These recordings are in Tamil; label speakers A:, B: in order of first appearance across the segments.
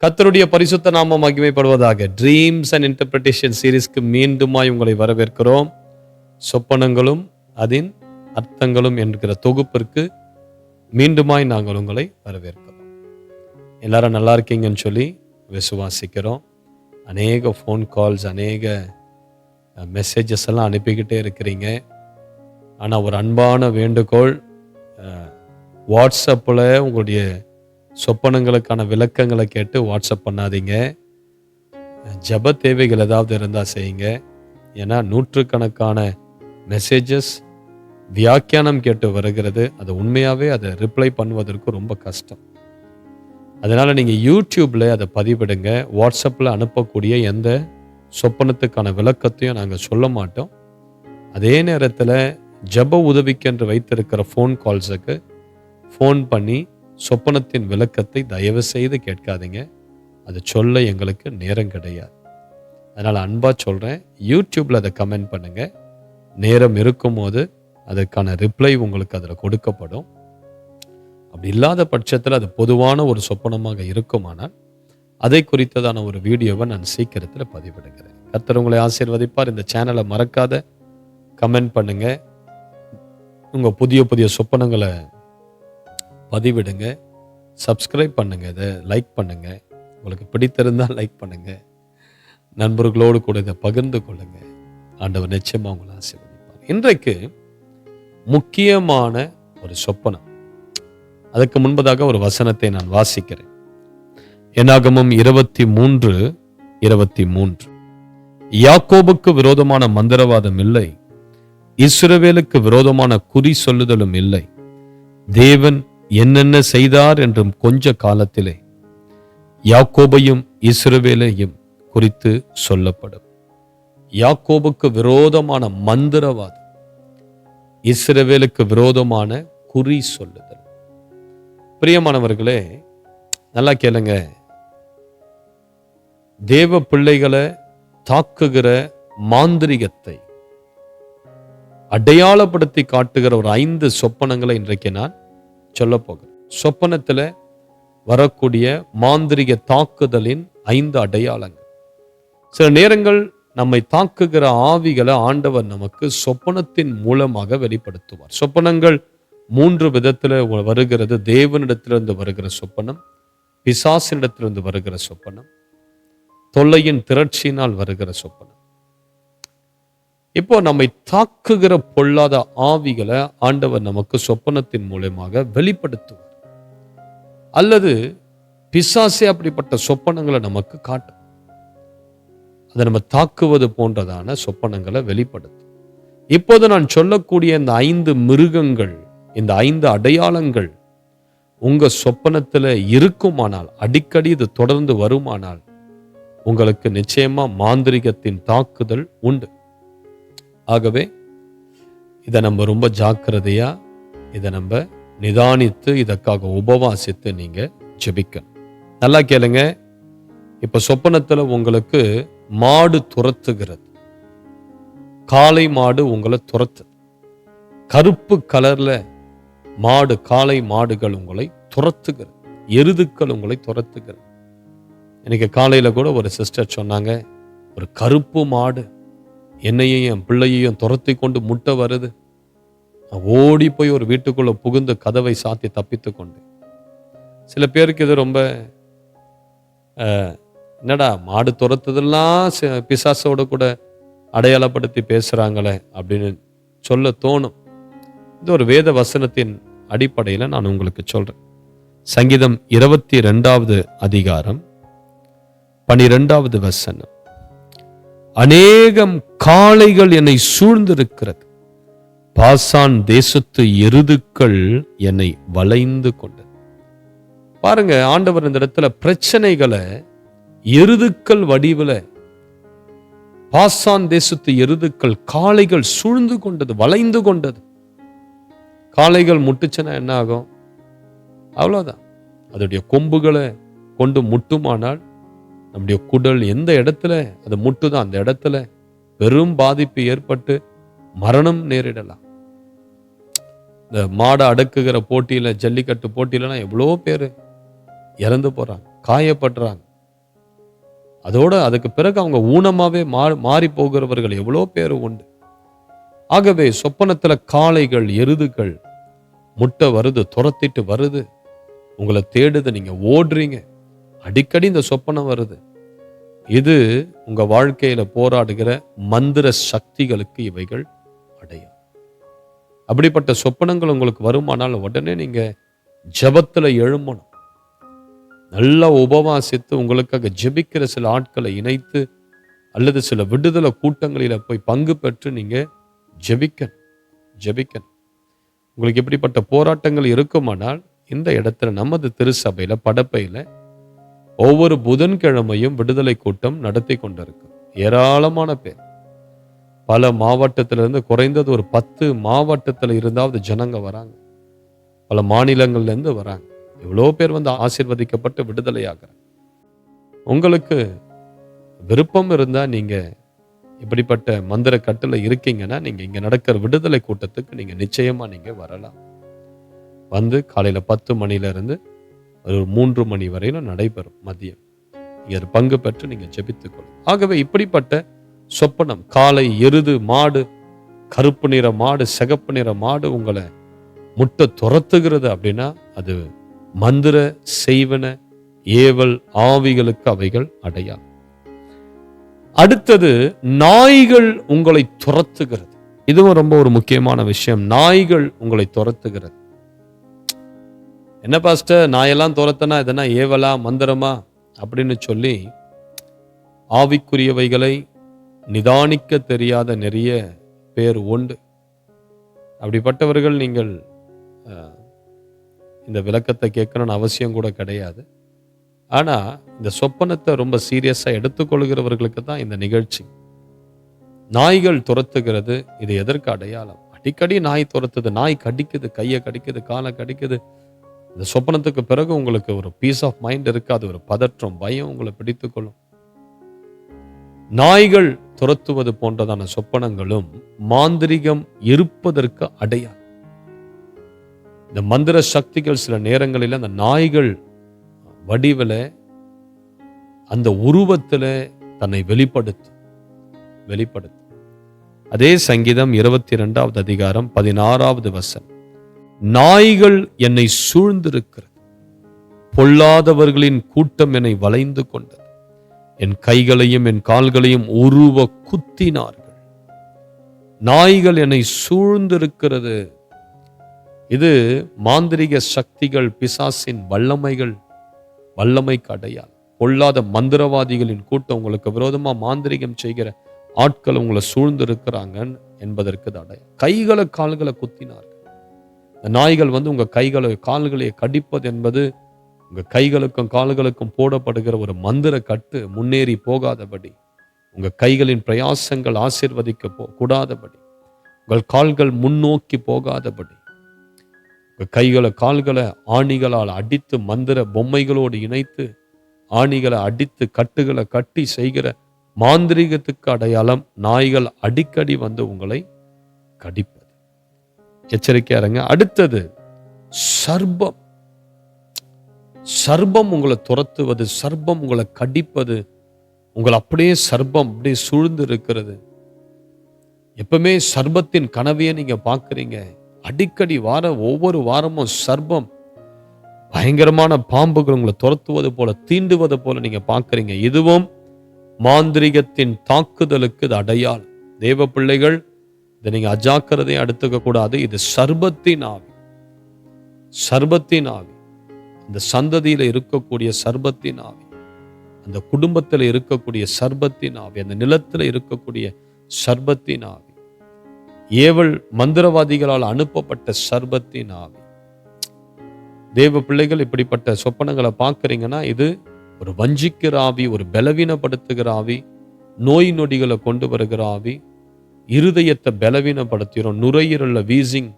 A: கர்த்தருடைய பரிசுத்த நாமம் மகிமைப்படுவதாக. ட்ரீம்ஸ் அண்ட் இன்டர்பிரேஷன் சீரீஸ்க்கு மீண்டுமாய் உங்களை வரவேற்கிறோம். சொப்பனங்களும் அதன் அர்த்தங்களும் என்கிற தொகுப்பிற்கு மீண்டுமாய் நாங்கள் உங்களை வரவேற்கிறோம். எல்லாரும் நல்லா இருக்கீங்கன்னு சொல்லி விசுவாசிக்கிறோம். அநேக ஃபோன் கால்ஸ், அநேக மெசேஜஸ் எல்லாம் அனுப்பிக்கிட்டே இருக்கிறீங்க. ஆனால் ஒரு அன்பான வேண்டுகோள், வாட்ஸ்அப்பில் உங்களுடைய சொப்பனங்களுக்கான விளக்கங்களை கேட்டு வாட்ஸ்அப் பண்ணாதீங்க. ஜெப தேவைகள் ஏதாவது இருந்தால் செய்யுங்க. ஏன்னா நூற்றுக்கணக்கான மெசேஜஸ் வியாக்கியானம் கேட்டு வருகிறது. அது உண்மையாகவே அதை ரிப்ளை பண்ணுவதற்கு ரொம்ப கஷ்டம். அதனால் நீங்கள் யூடியூப்பில் அதை பதிவிடுங்க. வாட்ஸ்அப்பில் அனுப்பக்கூடிய எந்த சொப்பனத்துக்கான விளக்கத்தையும் நாங்கள் சொல்ல மாட்டோம். அதே நேரத்தில் ஜெப உதவிக்கென்று வைத்திருக்கிற ஃபோன் கால்ஸுக்கு ஃபோன் பண்ணி சொப்பனத்தின் விளக்கத்தை தயவு செய்து கேட்காதீங்க. அது சொல்ல எங்களுக்கு நேரம் கிடையாது. அதனால் அன்பாக சொல்கிறேன், யூடியூப்பில் அதை கமெண்ட் பண்ணுங்கள். நேரம் இருக்கும்போது அதுக்கான ரிப்ளை உங்களுக்கு அதில் கொடுக்கப்படும். அப்படி இல்லாத பட்சத்தில் அது பொதுவான ஒரு சொப்பனமாக இருக்குமானால் அதை குறித்ததான ஒரு வீடியோவை நான் சீக்கிரத்தில் பதிவிடுகிறேன். கர்த்தர் உங்களை ஆசீர்வதிப்பார். இந்த சேனலை மறக்காத கமெண்ட் பண்ணுங்கள். உங்கள் புதிய புதிய சொப்பனங்களை பதிவிடுங்க. சப்ஸ்கிரைப் பண்ணுங்க, இதை லைக் பண்ணுங்க. உங்களுக்கு பிடித்திருந்தால் லைக் பண்ணுங்க. நண்பர்களோடு கூட இதை பகிர்ந்து கொள்ளுங்க. ஆண்டவர் நிச்சயமா உங்களை ஆசீர்வதிப்பார். இன்றைக்கு முக்கியமான ஒரு சொப்பனம். அதுக்கு முன்பதாக ஒரு வசனத்தை நான் வாசிக்கிறேன். என்னாகமம் 23:23. யாக்கோபுக்கு விரோதமான மந்திரவாதம் இல்லை, இஸ்ரவேலுக்கு விரோதமான குறி சொல்லுதலும் இல்லை. தேவன் என்னென்ன செய்தார் என்றும் கொஞ்ச காலத்திலே யாக்கோபையும் இஸ்ரவேலையும் குறித்து சொல்லப்படும். யாக்கோபுக்கு விரோதமான மந்திரவாதம், இஸ்ரவேலுக்கு விரோதமான குறி சொல்லுதல். பிரியமானவர்களே, நல்லா கேளுங்க. தேவ பிள்ளைகளை தாக்குகிற மாந்திரிகத்தை அடையாளப்படுத்தி காட்டுகிற ஒரு 5 சொப்பனங்களை இன்றைக்கு நான் சொல்ல போகிறேன். சொப்பனத்தில் வரக்கூடிய மாந்திரிக தாக்குதலின் 5 அடையாளங்கள். சில நேரங்கள் நம்மை தாக்குகிற ஆவிகளை ஆண்டவர் நமக்கு சொப்பனத்தின் மூலமாக வெளிப்படுத்துவார். சொப்பனங்கள் 3 விதத்தில் வருகிறது. தேவனிடத்திலிருந்து வருகிற சொப்பனம், பிசாசினிடத்திலிருந்து வருகிற சொப்பனம், தொல்லையின் திரட்சியினால் வருகிற சொப்பனம். இப்போ நம்மை தாக்குகிற பொல்லாத ஆவிகளை ஆண்டவர் நமக்கு சொப்பனத்தின் மூலமாக வெளிப்படுத்துவார். அல்லது பிசாசே அப்படிப்பட்ட சொப்பனங்களை நமக்கு காட்டும். அதை நம்ம தாக்குவது போன்றதான சொப்பனங்களை வெளிப்படுத்தும். இப்போது நான் சொல்லக்கூடிய இந்த 5 மிருகங்கள், இந்த 5 அடையாளங்கள் உங்க சொப்பனத்தில் இருக்குமானால், அடிக்கடி இது தொடர்ந்து வருமானால், உங்களுக்கு நிச்சயமா மாந்திரிகத்தின் தாக்குதல் உண்டு. ஆகவே இதை நம்ம ரொம்ப ஜாக்கிரதையா, இதை நம்ம நிதானித்து, இதற்காக உபவாசித்து நீங்க ஜெபிக்கணும். நல்லா கேளுங்க. இப்ப சொப்பனத்துல உங்களுக்கு மாடு துரத்துகிறது. காளை மாடு உங்களை துரத்து. கருப்பு கலர்ல மாடு, காளை மாடுகள் உங்களை துரத்துகிறது. எருதுக்கள் உங்களை துரத்துகிறது. இன்னைக்கு காலையில கூட ஒரு சிஸ்டர் சொன்னாங்க, ஒரு கருப்பு மாடு என்னையும் என் பிள்ளையையும் துரத்தி கொண்டு முட்டை வருது. ஓடி போய் ஒரு வீட்டுக்குள்ள புகுந்து கதவை சாத்தி தப்பித்து கொண்டு. சில பேருக்கு இது ரொம்ப என்னடா மாடு துரத்துதெல்லாம் பிசாசோட கூட அடையாளப்படுத்தி பேசுறாங்களே அப்படின்னு சொல்ல தோணும். இது ஒரு வேத வசனத்தின் அடிப்படையில் நான் உங்களுக்கு சொல்றேன். சங்கீதம் 22 அதிகாரம் 12 வசனம். அநேகம் காளைகள் என்னை சூழ்ந்திருக்கிறது, பாசான் தேசத்து எருதுக்கள் என்னை வளைந்து கொண்டது. பாருங்க, ஆண்டவர் இந்த இடத்துல பிரச்சனைகளை எருதுக்கள் வடிவில், பாசான் தேசத்து எருதுக்கள், காளைகள் சூழ்ந்து கொண்டது, வளைந்து கொண்டது. காளைகள் முட்டுச்சுன்னா என்ன ஆகும்? அவ்வளவுதான். அதோடைய கொம்புகளை கொண்டு முட்டுமானால் நம்முடைய குடல் எந்த இடத்துல அது முட்டுதான், அந்த இடத்துல பெரும் பாதிப்பு ஏற்பட்டு மரணம் நேரிடலாம். இந்த மாடை அடக்குகிற போட்டியில, ஜல்லிக்கட்டு போட்டியிலலாம் எவ்வளோ பேர் இறந்து போறாங்க, காயப்படுறாங்க. அதோட அதுக்கு பிறகு அவங்க ஊனமாவே மாறி போகிறவர்கள் எவ்வளோ பேர் உண்டு. ஆகவே சொப்பனத்துல காளைகள், எருதுகள், முட்டை வருது, துரத்திட்டு வருது, உங்களை தேடுது, நீங்க ஓடுறீங்க. அடிக்கடி இந்த சொப்பனம் வருது. இது உங்க வாழ்க்கையில போராடுகிற மந்திர சக்திகளுக்கு இவைகள் அடையாளம். அப்படிப்பட்ட சொப்பனங்கள் உங்களுக்கு வருமானால் உடனே நீங்க ஜெபத்துல எழும்பணும். நல்லா உபவாசித்து உங்களுக்காக ஜெபிக்கிற சில ஆட்களை இணைத்து அல்லது சில விடுதலை கூட்டங்களில போய் பங்கு பெற்று நீங்க ஜெபிக்கணும். உங்களுக்கு எப்படிப்பட்ட போராட்டங்கள் இருக்குமானால் இந்த இடத்துல நமது திருச்சபையில படப்பையில ஒவ்வொரு புதன்கிழமையும் விடுதலை கூட்டம் நடத்தி கொண்டிருக்கு. ஏராளமான பேர் பல மாவட்டத்திலிருந்து, குறைந்தது ஒரு 10 மாவட்டத்தில் இருந்தாவது ஜனங்க வராங்க. பல மாநிலங்கள்ல இருந்து வராங்க. எவ்வளோ பேர் வந்து ஆசீர்வதிக்கப்பட்டு விடுதலையாகிறாங்க. உங்களுக்கு விருப்பம் இருந்தா நீங்க இப்படிப்பட்ட மந்திர கட்டுல இருக்கீங்கன்னா நீங்க இங்க நடக்கிற விடுதலை கூட்டத்துக்கு நீங்க நிச்சயமா நீங்க வரலாம். வந்து காலையில 10 மணில இருந்து ஒரு 3 மணி வரையிலும் நடைபெறும் மதியம். நீங்க பங்கு பெற்று நீங்க ஜெபித்துக்கொள்ளும். ஆகவே இப்படிப்பட்ட சொப்பனம், காளை, எருது, மாடு, கருப்பு நிற மாடு, சிகப்பு நிற மாடு உங்களை முட்டை துரத்துகிறது அப்படின்னா அது மந்திர செய்வன ஏவல் ஆவிகளுக்கு அவைகள் அடையாளம். அடுத்தது நாய்கள் உங்களை துரத்துகிறது. இதுவும் ரொம்ப ஒரு முக்கியமான விஷயம். நாய்கள் உங்களை துரத்துகிறது. என்ன பாஸ்டர், நாயெல்லாம் துரத்தனா இதனா ஏவலா மந்திரமா அப்படின்னு சொல்லி ஆவிக்குரியவைகளை நிதானிக்க தெரியாத நிறைய பேர் உண்டு. அப்படிப்பட்டவர்கள் நீங்கள் இந்த விளக்கத்தை கேட்கணும்னு அவசியம் கூட கிடையாது. ஆனா இந்த சொப்பனத்தை ரொம்ப சீரியஸா எடுத்துக்கொள்கிறவர்களுக்கு தான் இந்த நிகழ்ச்சி. நாய்கள் துரத்துகிறது, இது எதற்கு அடையாளம்? அடிக்கடி நாய் துரத்துது, நாய் கடிக்குது, கையை கடிக்குது, காலை கடிக்குது. இந்த சொப்பனத்துக்கு பிறகு உங்களுக்கு ஒரு பீஸ் ஆஃப் மைண்ட் இருக்காது, ஒரு பதற்றம், பயம் உங்களை பிடித்துக்கொள்ளும். நாய்கள் துரத்துவது போன்றதான சொப்பனங்களும் மாந்திரிகம் இருப்பதற்கு அடையாளம். இந்த மந்திர சக்திகள் சில நேரங்களில் அந்த நாய்கள் வடிவில அந்த உருவத்துல தன்னை வெளிப்படுத்தும். அதே சங்கீதம் 22வது அதிகாரம் 16வது வசனம், நாய்கள் என்னை சூழ்ந்திருக்கிறது, பொல்லாதவர்களின் கூட்டம் என்னை வளைந்து கொண்டது, என் கைகளையும் என் கால்களையும் உருவ குத்தினார்கள். நாய்கள் என்னை சூழ்ந்திருக்கிறது. இது மாந்திரிக சக்திகள், பிசாசின் வல்லமைக்கு அடையாளம். பொல்லாத மந்திரவாதிகளின் கூட்டம், உங்களுக்கு விரோதமா மாந்திரிகம் செய்கிற ஆட்கள் உங்களை சூழ்ந்து இருக்கிறாங்க என்பதற்கு அடையாளம். கைகளை கால்களை குத்தினார்கள். நாய்கள் வந்து உங்க கைகளை கால்களை கடிப்பது என்பது உங்க கைகளுக்கும் கால்களுக்கும் போடப்படுகிற ஒரு மந்திர கட்டு. முன்னேறி போகாதபடி, உங்க கைகளின் பிரயாசங்கள் ஆசீர்வதிக்க கூடாதபடி, உங்கள் கால்கள் முன்னோக்கி போகாதபடி, உங்க கைகளை கால்களை ஆணிகளால் அடித்து மந்திர பொம்மைகளோடு இணைத்து ஆணிகளை அடித்து கட்டுகளை கட்டி செய்கிற மாந்திரீகத்துக்கு அடையாளம் நாய்கள் அடிக்கடி வந்து உங்களை கடிப்பது. எச்சரிக்கையா இருங்க. அடுத்தது சர்ப்பம் உங்களை துரத்துவது, சர்ப்பம் உங்களை கடிப்பது, உங்களை அப்படியே சர்ப்பம் அப்படியே சூழ்ந்து இருக்கிறது. எப்பவுமே சர்ப்பத்தின் கனவையே நீங்க பாக்குறீங்க. அடிக்கடி ஒவ்வொரு வாரமும் சர்ப்பம், பயங்கரமான பாம்புகள் உங்களை துரத்துவது போல, தீண்டுவது போல நீங்க பாக்குறீங்க. இதுவும் மாந்திரிகத்தின் தாக்குதலுக்கு இது அடையாளம். தேவ பிள்ளைகள், இதை நீங்க அஜாக்கிரதையை எடுத்துக்க கூடாது. இது சர்ப்பத்தின் ஆவி. அந்த சந்ததியில இருக்கக்கூடிய சர்ப்பத்தின் ஆவி, அந்த குடும்பத்தில் இருக்கக்கூடிய சர்ப்பத்தின் ஆவி, அந்த நிலத்தில் இருக்கக்கூடிய சர்ப்பத்தின் ஆவி, ஏவல் மந்திரவாதிகளால் அனுப்பப்பட்ட சர்ப்பத்தின் ஆவி. தேவ பிள்ளைகள், இப்படிப்பட்ட சொப்பனங்களை பார்க்கறீங்கன்னா இது ஒரு வஞ்சிக்கிற ஆவி, ஒரு பலவீனப்படுத்துகிற ஆவி, நோய் நொடிகளை கொண்டு வருகிற ஆவி, இருதயத்தை பலவீனப்படுத்திடும், நுரையீரல்ல வீசிங்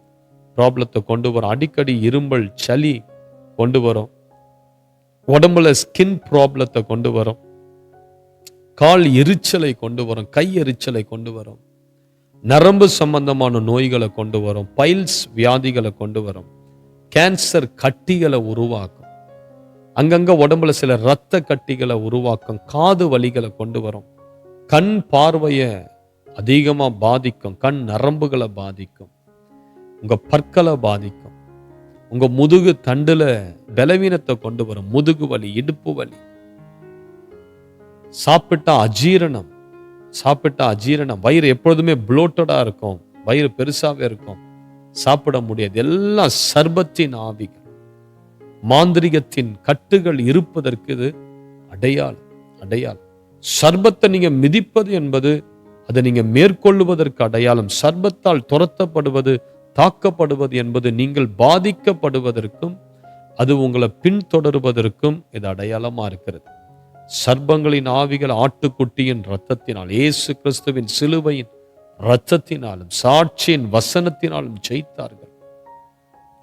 A: ப்ராப்ளத்தை கொண்டு வரும், அடிக்கடி இரும்பல் சளி கொண்டு வரும், உடம்புல ஸ்கின் ப்ராப்ளத்தை கொண்டு வரும், கால் எரிச்சலை கொண்டு வரும், கை எரிச்சலை கொண்டு வரும், நரம்பு சம்பந்தமான நோய்களை கொண்டு வரும், பைல்ஸ் வியாதிகளை கொண்டு வரும், கேன்சர் கட்டிகளை உருவாக்கும். அங்கங்க உடம்புல சில இரத்த கட்டிகளை உருவாக்கும், காது வலிகளை கொண்டு வரும், கண் பார்வைய அதிகமா பாதிக்கும், கண் நரம்புகளை பாதிக்கும், உங்க பற்களை பாதிக்கும், உங்க முதுகு தண்டுல பலவீனத்தை கொண்டு வரும், முதுகு வலி, இடுப்பு வலி, சாப்பிட்டா அஜீரணம், வயிறு எப்பொழுதுமே புளோட்டடா இருக்கும், வயிறு பெருசாவே இருக்கும், சாப்பிட முடியாது. எல்லாம் சர்பத்தின் ஆவிகள், மாந்திரிகத்தின் கட்டுகள் இருப்பதற்கு இது அடையாளம். சர்பத்தை நீங்க மிதிப்பது என்பது அதை நீங்க மேற்கொள்ளுவதற்கு அடையாளம். சர்பத்தால் துரத்தப்படுவது, தாக்கப்படுவது என்பது நீங்கள் பாதிக்கப்படுவதற்கும் அது உங்களை பின்தொடர்வதற்கும் இது அடையாளமா இருக்கிறது. சர்ப்பங்களின் ஆவிகள் ஆட்டுக்குட்டியின் இரத்தத்தினால், இயேசு கிறிஸ்துவின் சிலுவையின் இரத்தத்தினாலும் சாட்சியின் வசனத்தினாலும் ஜெயித்தார்கள்.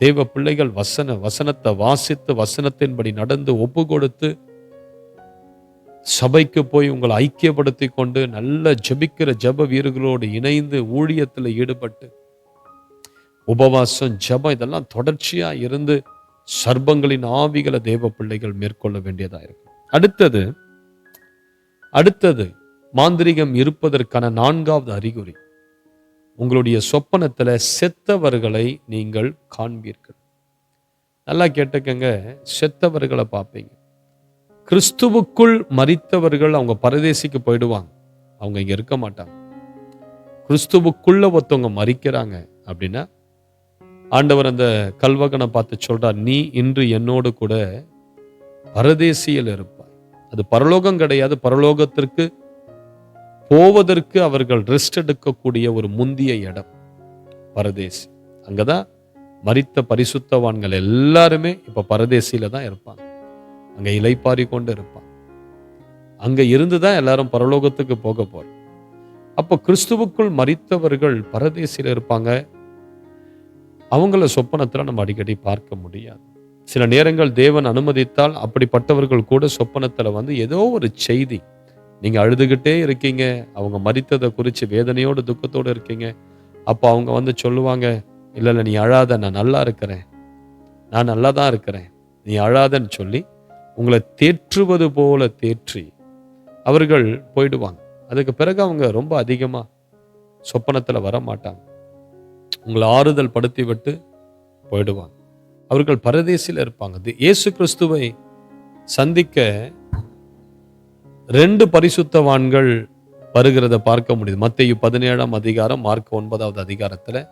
A: தேவ பிள்ளைகள் வசனத்தை வாசித்து வசனத்தின்படி நடந்து ஒப்பு கொடுத்து சபைக்கு போய் உங்களை ஐக்கியப்படுத்தி கொண்டு நல்ல ஜெபிக்கிற ஜெப வீரர்களோடு இணைந்து ஊழியத்தில் ஈடுபட்டு உபவாசம், ஜெபம் இதெல்லாம் தொடர்ச்சியா இருந்து சர்ப்பங்களின் ஆவிகளை தேவ பிள்ளைகள் மேற்கொள்ள வேண்டியதா இருக்கும். அடுத்தது மாந்திரிகம் இருப்பதற்கான 4வது அறிகுறி, உங்களுடைய சொப்பனத்துல செத்தவர்களை நீங்கள் காண்பீர்கள். நல்லா கேட்டுக்கங்க, செத்தவர்களை பார்ப்பீங்க. கிறிஸ்துவுக்குள் மரித்தவர்கள் அவங்க பரதேசிக்கு போயிடுவாங்க, அவங்க இங்க இருக்க மாட்டாங்க. கிறிஸ்துவுக்குள்ள ஒருத்தவங்க மரிக்கிறாங்க அப்படின்னா ஆண்டவர் அந்த கல்வகனை பார்த்து சொல்றார், நீ இன்று என்னோடு கூட பரதேசியில் இருப்பாய். அது பரலோகம் கிடையாது, பரலோகத்திற்கு போவதற்கு அவர்கள் ரெஸ்ட் எடுக்கக்கூடிய ஒரு முந்திய இடம் பரதேசி. அங்கதான் மரித்த பரிசுத்தவான்கள் எல்லாருமே இப்ப பரதேசியில தான் இருப்பாங்க, அங்க இலைப்பாரி கொண்டு இருப்பாங்க. அங்க இருந்துதான் எல்லாரும் பரலோகத்துக்கு போக போறோம். அப்போ கிறிஸ்துவுக்குள் மரித்தவர்கள் பரதேசியில இருப்பாங்க. அவங்கள சொப்பனத்துல நம்ம அடிக்கடி பார்க்க முடியாது. சில நேரங்கள் தேவன் அனுமதித்தால் அப்படிப்பட்டவர்கள் கூட சொப்பனத்துல வந்து ஏதோ ஒரு செய்தி, நீங்க அழுதுகிட்டே இருக்கீங்க, அவங்க மரித்ததை குறித்து வேதனையோடு துக்கத்தோடு இருக்கீங்க. அப்போ அவங்க வந்து சொல்லுவாங்க, இல்லை நீ அழாத, நான் நல்லா இருக்கிறேன், நான் நல்லா தான் இருக்கிறேன், நீ அழாதன்னு சொல்லி உங்களை தேற்றுவது போல தேற்றி அவர்கள் போயிடுவாங்க. அதுக்கு பிறகு அவங்க ரொம்ப அதிகமா சொப்பனத்துல வர மாட்டாங்க, உங்களை ஆறுதல் படுத்தி விட்டு போயிடுவாங்க. அவர்கள் பரதேசில இருப்பாங்க. இயேசு கிறிஸ்துவை சந்திக்க 2 பரிசுத்தவான்கள் வருகிறத பார்க்க முடியுது. மத்தேயு 17ஆம் அதிகாரம், மார்க் 9வது அதிகாரத்துல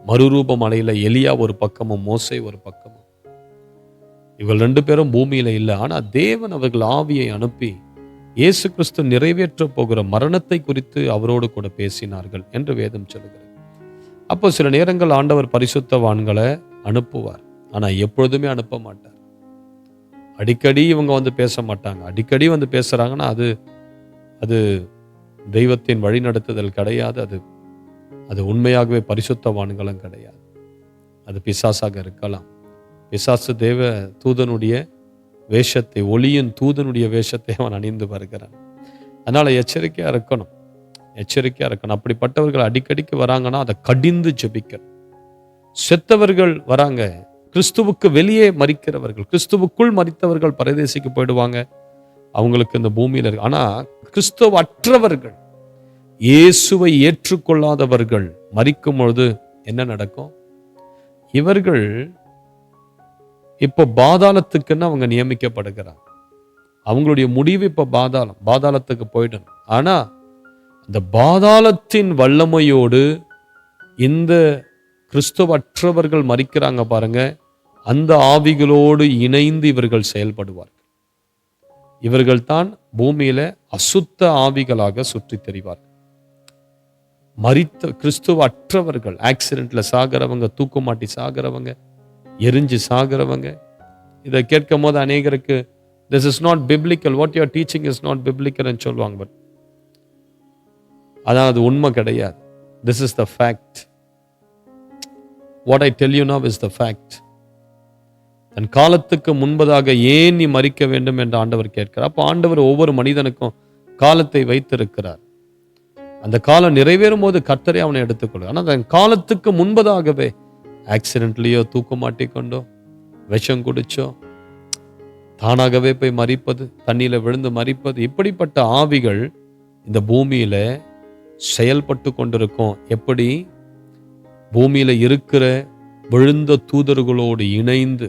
A: மறுரூப மலையில எலியா ஒரு பக்கமும் மோசே ஒரு பக்கமும். இவர்கள் 2 பேரும் பூமியில இல்லை, ஆனா தேவன் அவர்கள் ஆவியை அனுப்பி இயேசு கிறிஸ்து நிறைவேற்ற போகிற மரணத்தை குறித்து அவரோடு கூட பேசினார்கள் என்று வேதம் சொல்லுகிறது. அப்போ சில நேரங்கள் ஆண்டவர் பரிசுத்தவான்களை அனுப்புவார், ஆனா எப்பொழுதுமே அனுப்ப மாட்டார். அடிக்கடி இவங்க வந்து பேச மாட்டாங்க. அடிக்கடி வந்து பேசுறாங்கன்னா அது தெய்வத்தின் வழிநடத்துதல் கிடையாது. அது உண்மையாகவே பரிசுத்தவான்களும் கிடையாது. அது பிசாசாக இருக்கலாம். பிசாசு தேவ தூதனுடைய வேஷத்தை, ஒளியின் தூதனுடைய வேஷத்தை அவன் அணிந்து வருகிறான். அதனால எச்சரிக்கையா இருக்கணும். அப்படிப்பட்டவர்கள் அடிக்கடிக்கு வராங்கன்னா அதை கடிந்து ஜெபிக்கணும். செத்தவர்கள் வராங்க, கிறிஸ்துவுக்கு வெளியே மரிக்கிறவர்கள், கிறிஸ்துவுக்குள் மரித்தவர்கள் பரதேசிக்கு போயிடுவாங்க, அவங்களுக்கு இந்த பூமியில இருக்கு. ஆனா கிறிஸ்துவ அற்றவர்கள், இயேசுவை ஏற்றுக்கொள்ளாதவர்கள் மரிக்கும் பொழுது என்ன நடக்கும்? இவர்கள் இப்போ பாதாளத்துக்குன்னு அவங்க நியமிக்கப்படுகிறாங்க. அவங்களுடைய முடிவு இப்ப பாதாளத்துக்கு போயிடணும். ஆனா அந்த பாதாளத்தின் வல்லமையோடு இந்த கிறிஸ்துவற்றவர்கள் மரிக்கிறாங்க பாருங்க, அந்த ஆவிகளோடு இணைந்து இவர்கள் செயல்படுவார்கள். இவர்கள் தான் பூமியில அசுத்த ஆவிகளாக சுற்றி தெரிவார்கள். மரித்த கிறிஸ்துவ அற்றவர்கள், ஆக்சிடென்ட்ல சாகிறவங்க, தூக்குமாட்டி சாகிறவங்க, எரிஞ்சு சாகிறவங்க, இதை கேட்கும் போது அநேகருக்கு this is not biblical, what you are teaching is not biblical சொல்லுவாங்க. பட் அதான் அது உண்மை கிடையாது. This is the fact. What I tell you now is the fact. தன் காலத்துக்கு முன்பதாக ஏன் நீ மரிக்க வேண்டும் என்று ஆண்டவர் கேட்கிறார். அப்போ ஆண்டவர் ஒவ்வொரு மனிதனுக்கும் காலத்தை வைத்திருக்கிறார். அந்த காலம் நிறைவேறும் போது கர்த்தரே அவனை எடுத்துக்கொள்ளும். ஆனால் தன் காலத்துக்கு முன்பதாகவே ஆக்சிடென்ட்லயோ, தூக்கு மாட்டிக்கொண்டோ, விஷம் குடிச்சோ, தானாகவே போய் மரிப்பது, தண்ணியில விழுந்து மரிப்பது, இப்படிப்பட்ட ஆவிகள் இந்த பூமியில செயல்பட்டு கொண்டிருக்கும். எப்படி? பூமியில இருக்கிற விழுந்த தூதர்களோடு இணைந்து,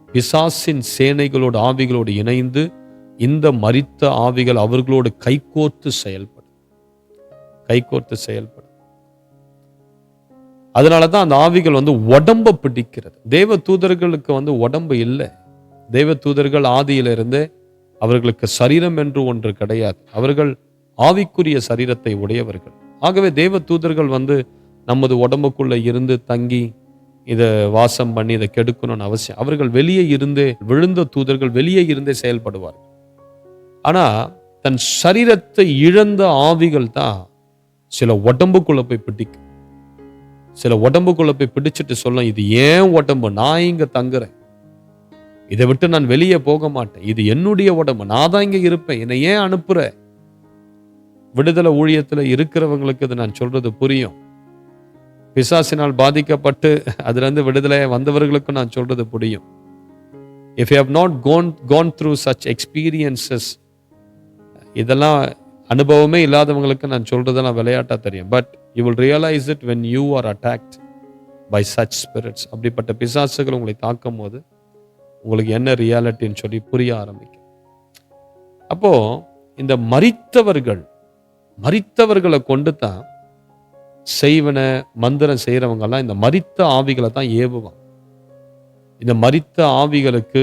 A: பிசாசின் சேனைகளோடு ஆவிகளோடு இணைந்து, இந்த மரித்த ஆவிகள் அவர்களோடு கைகோர்த்து செயல்படும். அதனாலதான் அந்த ஆவிகள் உடம்ப பிடிக்கிறது. தேவ தூதர்களுக்கு உடம்பு இல்லை. தேவ தூதர்கள் ஆதியிலிருந்து அவர்களுக்கு சரீரம் என்று ஒன்று கிடையாது. அவர்கள் ஆவிக்குரிய சரீரத்தை உடையவர்கள். ஆகவே தேவ தூதர்கள் நமது உடம்புக்குள்ள இருந்து தங்கி இதை வாசம் பண்ணி இதை கெடுக்கணும்னு அவசியம். அவர்கள் வெளியே இருந்தே, விழுந்த தூதர்கள் வெளியே இருந்தே செயல்படுவார்கள். ஆனா தன் சரீரத்தை இழந்த ஆவிகள் தான் சில உடம்புக்குள்ள போய் பிடிக்கும். சில உடம்புக்குள்ள போய் பிடிச்சிட்டு சொல்லும், இது ஏன் உடம்பு, நான் இங்க தங்குறேன், இதை விட்டு நான் வெளியே போக மாட்டேன், இது என்னுடைய உடம்பு, நான் தான் இங்க இருப்பேன், என்னை ஏன் அனுப்புற? விடுதலை ஊழியத்துல இருக்கிறவங்களுக்கு இது நான் சொல்றது புரியும். பிசாசினால் பாதிக்கப்பட்டு அதுல இருந்து விடுதலை வந்தவர்களுக்கும் நான் சொல்றது புரியும். If you have not gone through such experiences, இதெல்லாம் அனுபவமே இல்லாதவங்களுக்கு நான் சொல்றதெல்லாம் விளையாட்டா தெரியும். But you will realize it when you are attacked by such spirits. அப்படிப்பட்ட பிசாசுகள் உங்களை தாக்கும் போது உங்களுக்கு என்ன ரியாலிட்டின்னு சொல்லி புரிய ஆரம்பிக்கும். அப்போ இந்த மரித்தவர்களை கொண்டு தான் செய்வன மந்திரம் செய்யறவங்க எல்லாம் இந்த மரித்த ஆவிகளை தான் ஏவுவாங்க. இந்த மரித்த ஆவிகளுக்கு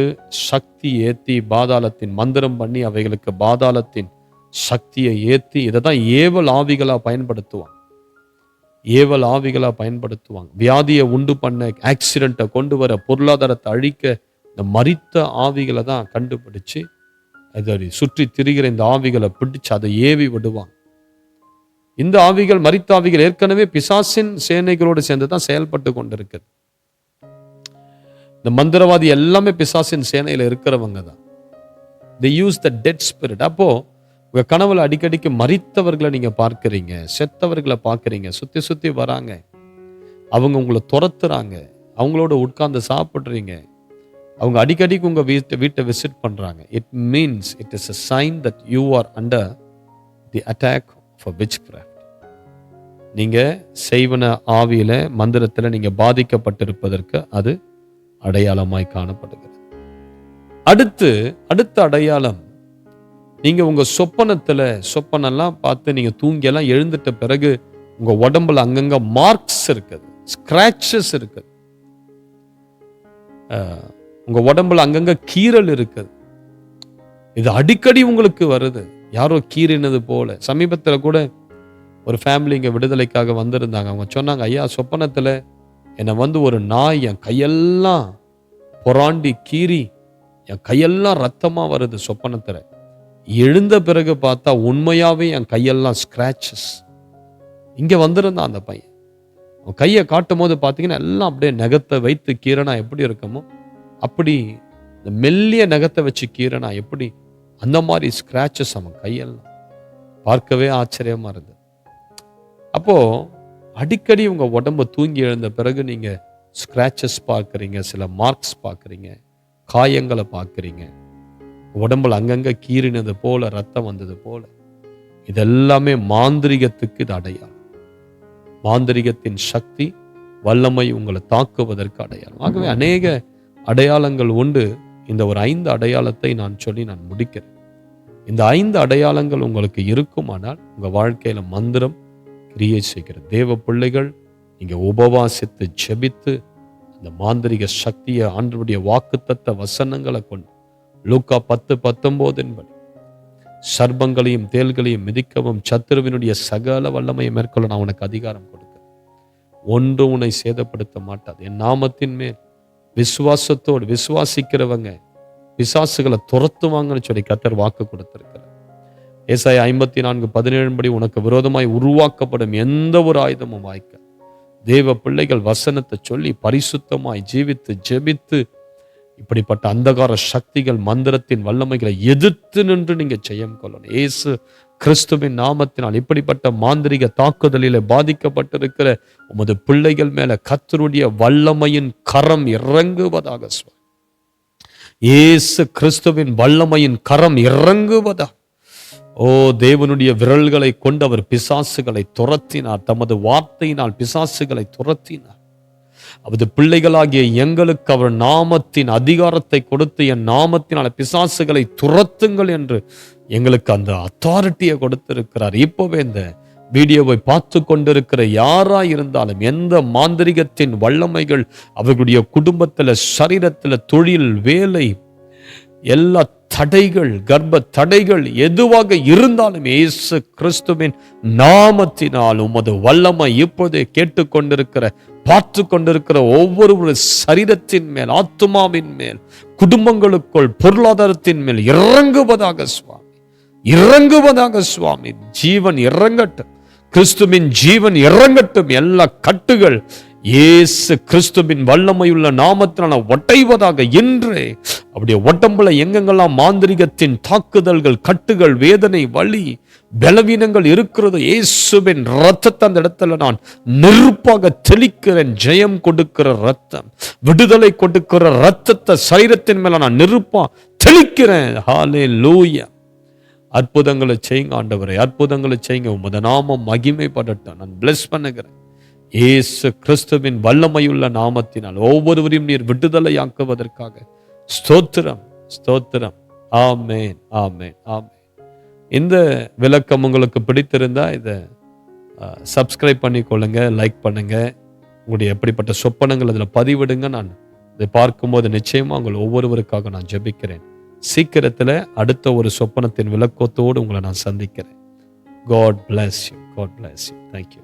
A: சக்தி ஏத்தி பாதாளத்தின் மந்திரம் பண்ணி அவைகளுக்கு பாதாளத்தின் சக்தியை ஏத்தி இதை தான் ஏவல் ஆவிகளா பயன்படுத்துவாங்க. வியாதியை உண்டு பண்ண, ஆக்சிடென்ட்டை கொண்டு வர, பொருளாதாரத்தை அழிக்க இந்த மரித்த ஆவிகளை தான் கண்டுபிடிச்சு அதை சுற்றி திரிகிற இந்த ஆவிகளை பிடிச்சு அதை ஏவி விடுவாங்க. இந்த ஆவிகள், மரித்த ஆவிகள் ஏற்கனவே பிசாசின் சேனைகளோடு சேர்ந்து தான் செயல்பட்டு கொண்டிருக்குது. இந்த மந்திரவாதி எல்லாமே பிசாசின் சேனையில இருக்கிறவங்க தான். They use the dead spirit. அப்போ உங்க கனவுல அடிக்கடிக்கு மரித்தவர்களை நீங்க பார்க்கிறீங்க, செத்தவர்களை பார்க்கிறீங்க, சுத்தி சுத்தி வராங்க, அவங்க உங்களை துரத்துறாங்க, அவங்களோட உட்கார்ந்து சாப்பிடுறீங்க, அவங்க அடிக்கடிக்கு உங்க வீட்டை விசிட் பண்றாங்க. It means it is a sign that you are under the attack of witchcraft. நீங்க செய்வன ஆவியில, மந்திரத்துல நீங்க பாதிக்கப்பட்டிருப்பதற்கு அது அடையாளமாய் காணப்படுகிறது. அடுத்த அடையாளம், நீங்க உங்க சொப்பனெல்லாம் பார்த்து நீங்க தூங்கி எல்லாம் எழுந்துட்ட பிறகு உங்க உடம்புல அங்கங்க மார்க்ஸ் இருக்குது, ஸ்கிராச்சஸ் இருக்குது, உங்க உடம்புல அங்கங்க கீறல் இருக்குது. இது அடிக்கடி உங்களுக்கு வருது, யாரோ கீறினது போல. சமீபத்தில் கூட ஒரு ஃபேமிலி இங்க விடுதலைக்காக வந்திருந்தாங்க. அவங்க சொன்னாங்க, ஐயா சொப்பனத்துல என்னை ஒரு நாய் என் கையெல்லாம் பொறாண்டி கீறி என் கையெல்லாம் ரத்தமா வருது சொப்பனத்துல. எழுந்த பிறகு பார்த்தா உண்மையாவே என் கையெல்லாம் ஸ்கிராச்சஸ். இங்க வந்திருந்தான் அந்த பையன். அவன் கையை காட்டும் போது பார்த்தீங்கன்னா எல்லாம் அப்படியே நகத்தை வைத்து கீரனா எப்படி இருக்குமோ அப்படி, இந்த மெல்லிய நகத்தை வச்சு கீரனா எப்படி, அந்த மாதிரி ஸ்கிராச்சஸ் அவன் கையெல்லாம். பார்க்கவே ஆச்சரியமா இருந்தது. அப்போ அடிக்கடி உங்க உடம்பு தூங்கி எழுந்த பிறகு நீங்க ஸ்கிராச்சஸ் பார்க்குறீங்க, சில மார்க்ஸ் பார்க்குறீங்க, காயங்களை பார்க்குறீங்க, உடம்புல அங்கங்க கீறினது போல, ரத்தம் வந்தது போல. இதெல்லாமே மாந்திரிகத்துக்கு இது அடையாளம். மாந்திரிகத்தின் சக்தி, வல்லமை உங்களை தாக்குவதற்கு அடையாளம். ஆகவே அநேக அடையாளங்கள் உண்டு. இந்த ஒரு 5 அடையாளத்தை நான் சொல்லி நான் முடிக்கிறேன். இந்த 5 அடையாளங்கள் உங்களுக்கு இருக்குமானால் உங்க வாழ்க்கையில மந்திரம் கிரியை செய்கிறது. தேவ பிள்ளைகள், நீங்க உபவாசித்து ஜெபித்து அந்த மாந்திரிக சக்தியை ஆண்டவருடைய வாக்குத்தத்த வசனங்களை கொண்டு லூக்கா 10:19 படி சர்ப்பங்களையும் தேள்களையும் மிதிக்கவும் சத்துருவினுடைய சகல வல்லமையை மேற்கொள்ள நான் உனக்கு அதிகாரம் கொடுக்கிறேன், ஒன்று உன்னை சேதப்படுத்த மாட்டாது. என் நாமத்தின் மேல் விசுவாசத்தோடு விசுவாசிக்கிறவங்க பிசாசுகளை துரத்துவாங்கன்னு சொல்லி கர்த்தர் வாக்கு கொடுத்திருக்கிறார். ஏசாயா 54:17 படி உனக்கு விரோதமாய் உருவாக்கப்படும் எந்த ஒரு ஆயுதமும் வாய்க்க. தேவ பிள்ளைகள் வசனத்தை சொல்லி பரிசுத்தமாய் ஜீவித்து ஜெபித்து இப்படிப்பட்ட அந்தகார சக்திகள், மந்திரத்தின் வல்லமைகளை எதிர்த்து நின்று நீங்க ஜெயம் கொள்ளணும். இயேசு கிறிஸ்துவின் நாமத்தினால் இப்படிப்பட்ட மாந்திரிக தாக்குதலில் பாதிக்கப்பட்டிருக்கிற உமது பிள்ளைகள் மேல கர்த்தருடைய வல்லமையின் கரம் இறங்குவதாக. இயேசு கிறிஸ்துவின் வல்லமையின் கரம் இறங்குவதா. ஓ, தேவனுடைய விரல்களை கொண்டு அவர் பிசாசுகளை துரத்தினார். தமது வார்த்தையினால் பிசாசுகளை துரத்தினார். அவரது பிள்ளைகளாகிய எங்களுக்கு அவர் நாமத்தின் அதிகாரத்தை கொடுத்து, என் நாமத்தினால பிசாசுகளை துரத்துங்கள் என்று எங்களுக்கு அந்த அத்தாரிட்டியை கொடுத்திருக்கிறார். இப்போவே இந்த வீடியோவை பார்த்து கொண்டிருக்கிற யாரா இருந்தாலும், எந்த மாந்திரிகத்தின் வல்லமைகள் அவர்களுடைய குடும்பத்தில், சரீரத்தில், தொழில், வேலை, எல்லா தடைகள், கர்ப்ப தடைகள் எதுவாக இருந்தாலும் இயேசு கிறிஸ்துவின் நாமத்தினால் உமது வல்லமை இப்போதே கேட்டுக்கொண்டிருக்கிற, பார்த்து கொண்டிருக்கிற ஒவ்வொரு சரீரத்தின் மேல், ஆத்துமாவின் மேல், குடும்பங்களுக்குள், பொருளாதாரத்தின் மேல் இறங்குவதாக சுவாமி, இறங்குவதாக சுவாமி. ஜீவன் இறங்கட்டும், கிறிஸ்துவின் ஜீவன் இறங்கட்டும். எல்லா கட்டுகள் இயேசு கிறிஸ்துவின் வல்லமையுள்ள நாமத்தினால ஒட்டைவதாக. இன்றே அப்படியே உடம்புல எங்கெங்கெல்லாம் மாந்திரிகத்தின் தாக்குதல்கள், கட்டுகள், வேதனை, வலி, பலவீனங்கள் இருக்கிறது, இயேசுவின் ரத்தத்தை அந்த இடத்துல நான் நெருப்பாக தெளிக்கிறேன். ஜெயம் கொடுக்கிற ரத்தம், விடுதலை கொடுக்கிற ரத்தத்தை சரீரத்தின் மேல நான் நெருப்பா தெளிக்கிறேன். ஹல்லேலூயா. அற்புதங்களை செய்யுங்க ஆண்டவரே, அற்புதங்களை செய்யுங்க. உமது நாமம் மகிமைப்படட்டும். நான் பிளஸ் பண்ணுகிறேன். இயேசு கிறிஸ்துவின் வல்லமையுள்ள நாமத்தினால் ஒவ்வொருவரையும் நீர் விடுதலையாக்குவதற்காக ஸ்தோத்திரம், ஸ்தோத்திரம். ஆமென், ஆமென், ஆமென். இந்த விளக்கம் உங்களுக்கு பிடித்திருந்தா இதை சப்ஸ்கிரைப் பண்ணிக்கொள்ளுங்க, லைக் பண்ணுங்க. உங்களுடைய எப்படிப்பட்ட சொப்பனங்கள் அதில் பதிவிடுங்க. நான் இதை பார்க்கும்போது நிச்சயமா உங்கள் ஒவ்வொருவருக்காக நான் ஜெபிக்கிறேன். சீக்கிரத்தில் அடுத்த ஒரு சொப்பனத்தின் விளக்கத்தோடு உங்களை நான் சந்திக்கிறேன். God bless you. God bless you. Thank you.